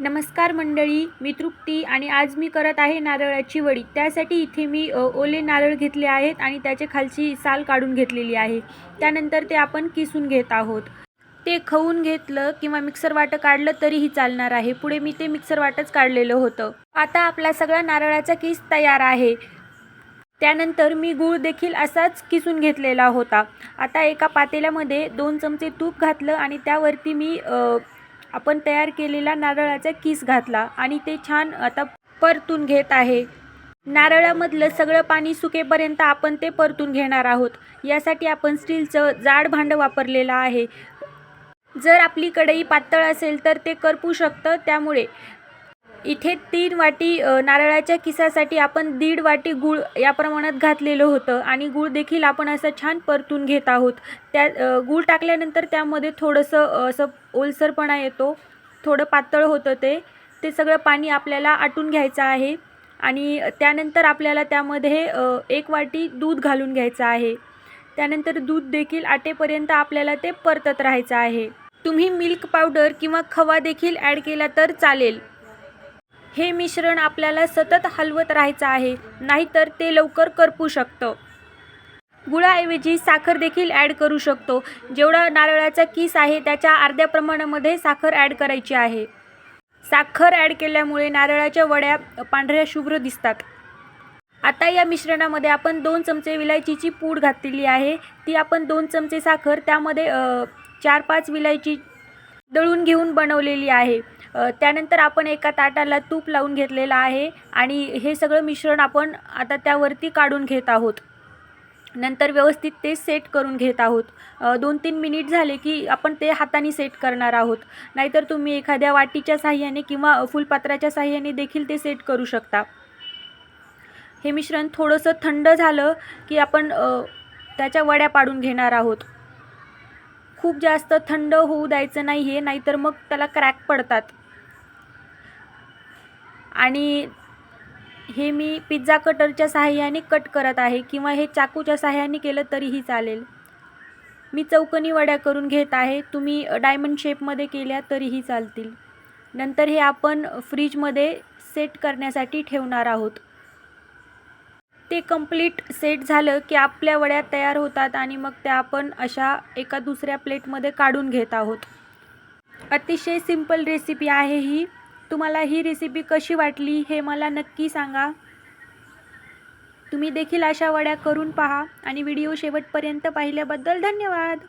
नमस्कार मंडळी, मी तृप्ती आणि आज मी करत आहे नारळाची वडी। त्यासाठी इथे मी ओले नारळ घेतले आहेत आणि त्याचे खालची साल काढून घेतलेली आहे। त्यानंतर ते आपण किसून घेत आहोत। ते खवून घेतलं किंवा मिक्सर वाटं काढलं तरीही चालणार आहे। पुढे मी ते मिक्सर वाटच काढलेलं होतं। आता आपला सगळा नारळाचा किस तयार आहे। त्यानंतर मी गूळ देखील असाच किसून घेतलेला होता। आता एका पातेल्यामध्ये 2 चमचे तूप घातलं आणि त्यावरती मी आपण तयार केलेला नारळाचा किस घातला आणि ते छान आता परतून घेत आहे। नारळामधलं सगळं पाणी सुकेपर्यंत आपण ते परतून घेणार आहोत। यासाठी आपण स्टीलचं जाड भांडं वापरलेलं आहे। जर आपली कढई पातळ असेल तर ते करपू शकतं, त्यामुळे इथे 3 वाटी नारळाच्या किसासाठी आपण 1.5 वाटी गूळ या प्रमाणात घातलेलं होतं आणि गूळ देखील आपण असं छान परतून घेत आहोत। त्या गूळ टाकल्यानंतर त्यामध्ये थोडंसं असं ओलसरपणा येतो, थोडं पातळ होतं ते सगळं पाणी आपल्याला आटून घ्यायचं आहे आणि त्यानंतर आपल्याला त्यामध्ये 1 वाटी दूध घालून घ्यायचं आहे। त्यानंतर दूध देखील आटेपर्यंत आपल्याला ते परतत राहायचं आहे। तुम्ही मिल्क पावडर किंवा खवा देखील ॲड केला तर चालेल। हे मिश्रण आपल्याला सतत हलवत राहायचं आहे, नाहीतर ते लवकर करपू शकतं। गुळाऐवजी साखर देखील ॲड करू शकतो। जेवढा नारळाचा किस आहे त्याच्या अर्ध्या प्रमाणामध्ये साखर ॲड करायची आहे। साखर ॲड केल्यामुळे नारळाच्या वड्या पांढऱ्या शुभ्र दिसतात। आता या मिश्रणामध्ये आपण 2 चमचे विलायचीची पूड घातलेली आहे। ती आपण 2 चमचे साखर त्यामध्ये 4-5 विलायची दळून घेऊन बनवलेली आहे। त्यानंतर आपण एका ताटाला तूप लावून घेतलेलं आहे आणि हे सगळं मिश्रण आपण आता त्यावरती काढून घेत आहोत। नंतर व्यवस्थित ते सेट करून घेत आहोत। 2-3 मिनिट झाले की आपण ते हाताने सेट करणार आहोत, नाहीतर तुम्ही एखाद्या वाटीच्या साहाय्याने किंवा फुलपात्राच्या साहाय्याने देखील ते सेट करू शकता। हे मिश्रण थोडंसं थंड झालं की आपण त्याच्या वड्या पाडून घेणार आहोत। खूप जास्त थंड होऊ द्यायचं नाही आहे, नाहीतर मग त्याला क्रॅक पडतात। आणि हे मी पिझ्झा कटरच्या साहाय्याने कट करत आहे किंवा हे चाकूच्या साहाय्याने केलं तरीही चालेल। मी चौकोनी वड्या करून घेत आहे, तुम्ही डायमंड शेपमध्ये केल्या तरीही चालतील। नंतर हे आपण फ्रीजमध्ये सेट करण्यासाठी ठेवणार आहोत। ते कंप्लीट सेट झालं की आपल्या वड्या तयार होतात आणि मग त्या आपण अशा एका दुसऱ्या प्लेटमध्ये काढून घेत आहोत। अतिशय सिंपल रेसिपी आहे ही। तुम्हाला ही रेसिपी कशी वाटली हे मला नक्की सांगा। तुम्ही देखील अशा वड्या करून पहा आणि व्हिडिओ शेवटपर्यंत पाहिल्याबद्दल धन्यवाद।